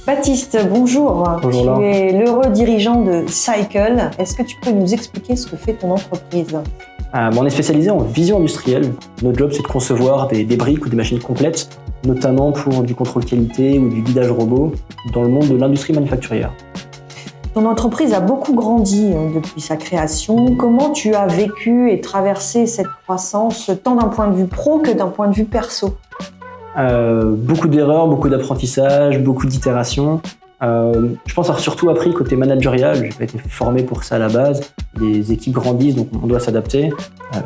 Baptiste, bonjour. Bonjour Laure. Tu es l'heureux dirigeant de Cycle. Est-ce que tu peux nous expliquer ce que fait ton entreprise ? On est spécialisé en vision industrielle. Notre job, c'est de concevoir des briques ou des machines complètes, notamment pour du contrôle qualité ou du guidage robot dans le monde de l'industrie manufacturière. Ton entreprise a beaucoup grandi depuis sa création. Comment tu as vécu et traversé cette croissance, tant d'un point de vue pro que d'un point de vue perso ? Beaucoup d'erreurs, beaucoup d'apprentissage, beaucoup d'itérations. Je pense avoir surtout appris côté managérial. J'ai pas été formé pour ça à la base. Les équipes grandissent, donc on doit s'adapter.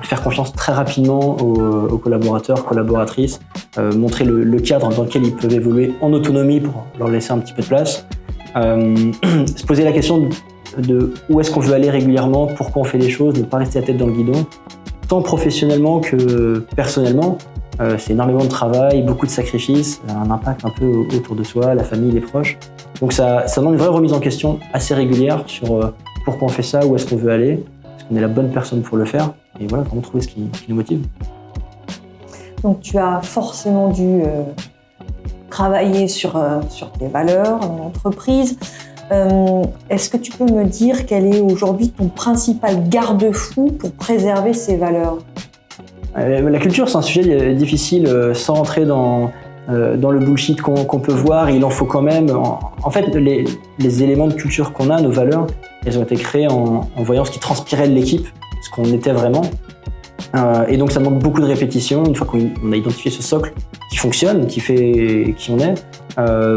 Faire confiance très rapidement aux collaborateurs, collaboratrices. Montrer le cadre dans lequel ils peuvent évoluer en autonomie pour leur laisser un petit peu de place. Se poser la question de où est-ce qu'on veut aller régulièrement, pourquoi on fait les choses, ne pas rester la tête dans le guidon, tant professionnellement que personnellement. C'est énormément de travail, beaucoup de sacrifices, un impact un peu autour de soi, la famille, les proches. Donc ça demande une vraie remise en question assez régulière sur pourquoi on fait ça, où est-ce qu'on veut aller, est-ce qu'on est la bonne personne pour le faire, et voilà, comment trouver ce qui nous motive. Donc tu as forcément dû travailler sur tes valeurs dans l'entreprise. Est-ce que tu peux me dire quel est aujourd'hui ton principal garde-fou pour préserver ces valeurs ? La culture, c'est un sujet difficile sans entrer dans le bullshit qu'on peut voir. Il en faut quand même. En fait, les éléments de culture qu'on a, nos valeurs, elles ont été créées en voyant ce qui transpirait de l'équipe, ce qu'on était vraiment. Et donc, ça demande beaucoup de répétitions. Une fois qu'on a identifié ce socle qui fonctionne, qui fait qui on est,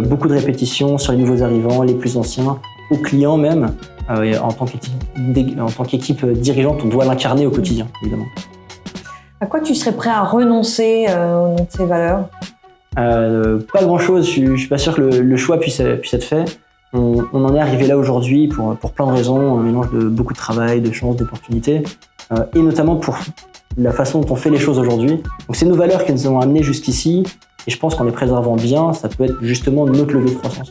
beaucoup de répétitions sur les nouveaux arrivants, les plus anciens, aux clients même. En tant qu'équipe dirigeante, on doit l'incarner au quotidien, évidemment. À quoi tu serais prêt à renoncer au nom de ces valeurs ? Pas grand-chose. Je suis pas sûr que le choix puisse être fait. On en est arrivé là aujourd'hui pour plein de raisons, un mélange de beaucoup de travail, de chances, d'opportunités, et notamment pour la façon dont on fait les choses aujourd'hui. Donc c'est nos valeurs qui nous ont amenés jusqu'ici, et je pense qu'en les préservant bien, ça peut être justement notre levier de croissance.